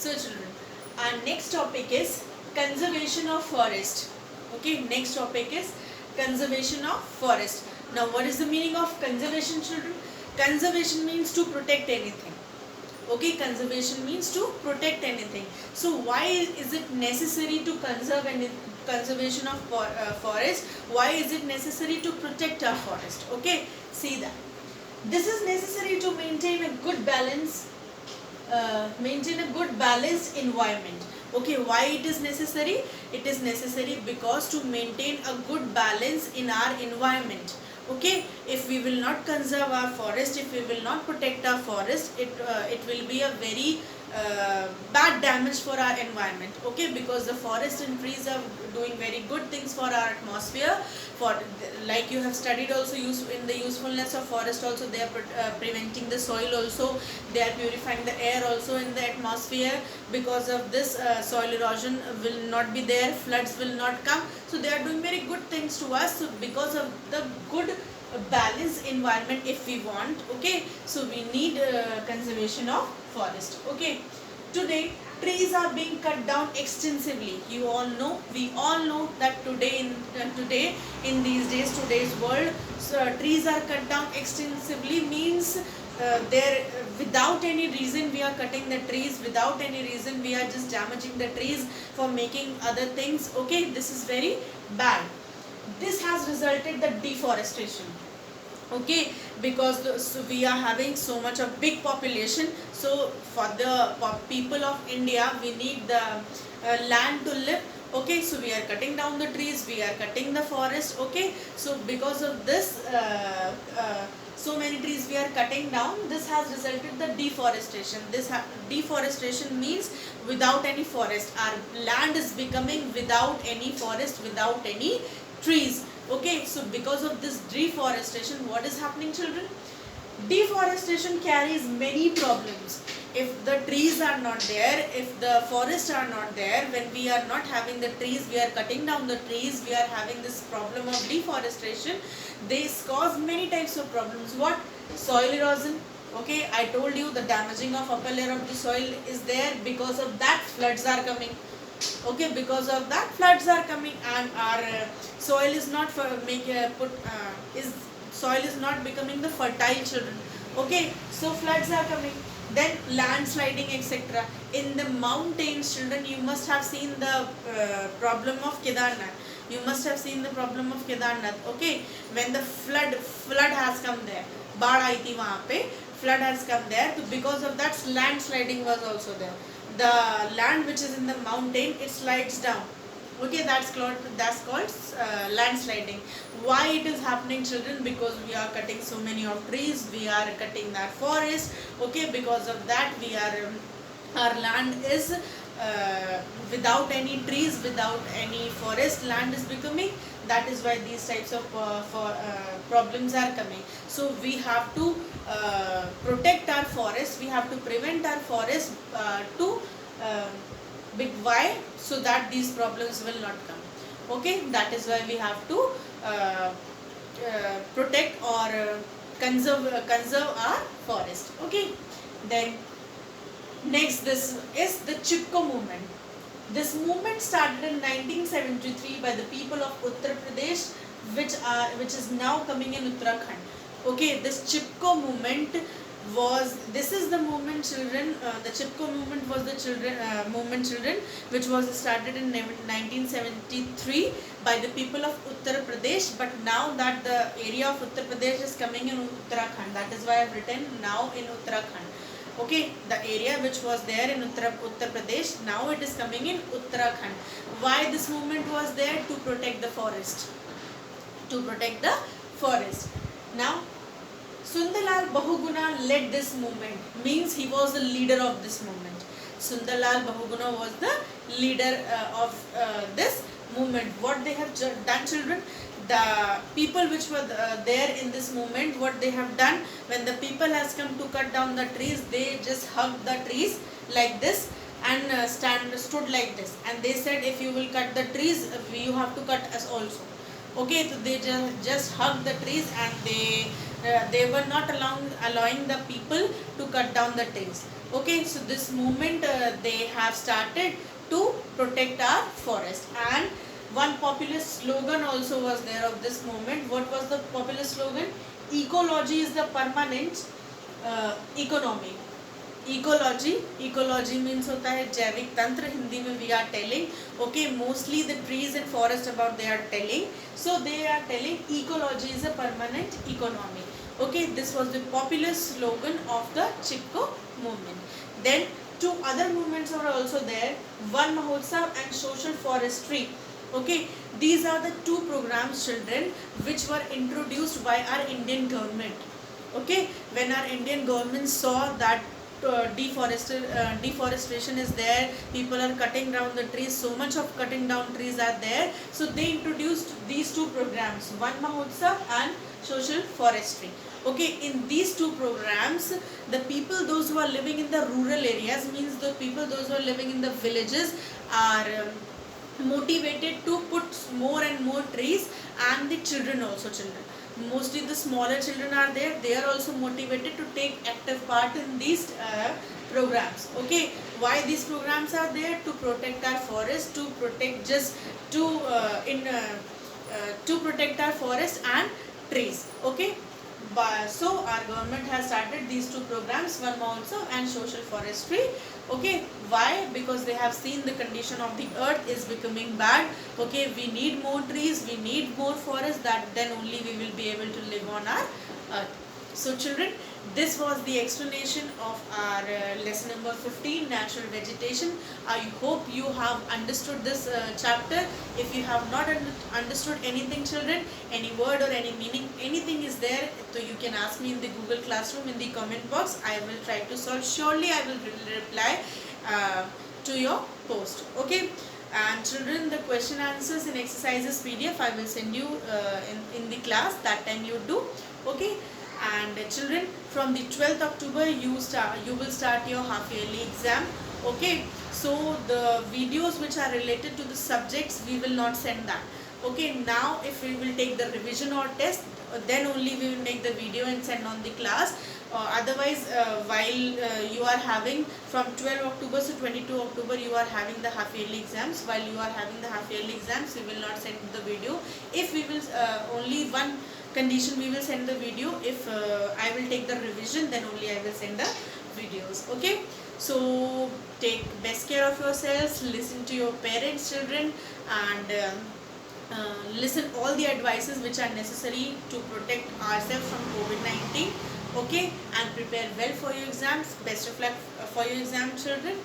So children, our next topic is conservation of forest. Okay, next topic is conservation of forest. Now what is the meaning of conservation, children? Conservation means to protect anything. Okay, conservation means to protect anything. So why is it necessary to conserve any conservation of forest? Why is it necessary to protect our forest? Okay, see that. This is necessary to maintain a good balance, maintain a good balanced environment. Okay, why it is necessary? It is necessary because to maintain a good balance in our environment. Okay, if we will not conserve our forest, if we will not protect our forest, it will be a very bad damage for our environment. Okay, because the forest and trees are doing very good things for our atmosphere. For like you have studied also in the usefulness of forest also, they are preventing the soil also, they are purifying the air also in the atmosphere. Because of this, soil erosion will not be there, floods will not come. So they are doing very good things to us. So because of the good balanced environment if we want, okay, so we need conservation of forest. Okay, today trees are being cut down extensively. You all know, we all know that today in these days, today's world, so trees are cut down extensively means there without any reason we are cutting the trees, without any reason we are just damaging the trees for making other things. Okay, this is very bad. This has resulted the deforestation. Okay, because so we are having so much of big population, so for the people of India we need the land to live. Okay, so we are cutting down the trees, we are cutting the forest. Okay, so because of this so many trees we are cutting down, this has resulted the deforestation. This deforestation means without any forest, our land is becoming without any forest, without any trees. Okay, so because of this deforestation, what is happening, children? Deforestation carries many problems. If the trees are not there, if the forests are not there, when we are not having the trees, we are cutting down the trees, we are having this problem of deforestation. This cause many types of problems. What? Soil erosion. Okay, I told you the damaging of upper layer of the soil is there. Because of that, floods are coming. Okay, because of that, floods are coming, and our soil is not soil is not becoming the fertile, children. Okay, so floods are coming, then landsliding, etc. In the mountains, children, you must have seen the problem of Kedarnath. You must have seen the problem of Kedarnath. Okay, when the flood has come there, baad aayi thi wahan pe, flood has come there, so because of that, landsliding was also there. The land which is in the mountain, it slides down. Okay, that's called landsliding. Why it is happening, children? Because we are cutting so many of trees, we are cutting that forest. Okay, because of that, we are our land is without any trees, without any forest, land is becoming. That is why these types of problems are coming. So we have to protect our forest, we have to prevent our forest why? So that these problems will not come. Okay, that is why we have to protect or conserve our forest. Okay, then next, this is the Chipko movement. This movement started in 1973 by the people of Uttar Pradesh, which is now coming in Uttarakhand. Okay, this Chipko movement this is the movement, children. The Chipko movement was the movement, children, which was started in 1973 by the people of Uttar Pradesh. But now that the area of Uttar Pradesh is coming in Uttarakhand, that is why I have written now in Uttarakhand. Okay, the area which was there in Uttar Pradesh, now it is coming in Uttarakhand. Why this movement was there? To protect the forest. To protect the forest. Now, Sundarlal Bahuguna led this movement, means he was the leader of this movement. Sundarlal Bahuguna was the leader of this movement. What they have done, children? The people which were there in this movement, what they have done, when the people has come to cut down the trees, they just hugged the trees like this and stood like this, and they said, if you will cut the trees, you have to cut us also. Okay, so they just hugged the trees and they they were not allowing the people to cut down the trees. Okay, so this movement they have started to protect our forest. And one popular slogan also was there of this movement. What was the popular slogan? Ecology is the permanent economy. Ecology means होता है जैविक तंत्र, हिंदी में we are telling. Okay, mostly the trees and forest about they are telling. So they are telling ecology is a permanent economy. Okay, this was the popular slogan of the Chipko movement. Then two other movements are also there, Van Mahotsav and social forestry. Okay, these are the two programs, children, which were introduced by our Indian government. Okay, when our Indian government saw that deforestation is there, people are cutting down the trees, so much of cutting down trees are there, so they introduced these two programs, Van Mahotsav and social forestry. Okay, in these two programs, the people, those who are living in the rural areas, means the people, those who are living in the villages, are motivated to put more and more trees, and the children also, mostly the smaller children are there, they are also motivated to take active part in these programs. Okay, why these programs are there? To protect our forest, to protect to protect our forest and trees. Okay, so our government has started these two programs, Van Mahotsav and social forestry. Okay, why? Because they have seen the condition of the earth is becoming bad. Okay, we need more trees, we need more forests, that then only we will be able to live on our earth. So children, this was the explanation of our lesson number 15, natural vegetation. I hope you have understood this chapter. If you have not understood anything, children, any word or any meaning, anything is there, so you can ask me in the Google Classroom in the comment box. I will try to solve. Surely I will reply to your post. Okay, and children, the question answers in exercises PDF I will send you in the class, that time you do. Okay, and children, from the 12th October you will start your half yearly exam. Okay, so the videos which are related to the subjects, we will not send that. Okay, now if we will take the revision or test, then only we will make the video and send on the class. Otherwise, while you are having from 12 October to 22 October, you are having the half yearly exams. While you are having the half yearly exams, we will not send the video. If we will only one condition, we will send the video. If I will take the revision, then only I will send the videos. Okay, so take best care of yourselves, listen to your parents, children, and listen all the advices which are necessary to protect ourselves from COVID-19. Okay, and prepare well for your exams. Best of luck for your exam, children.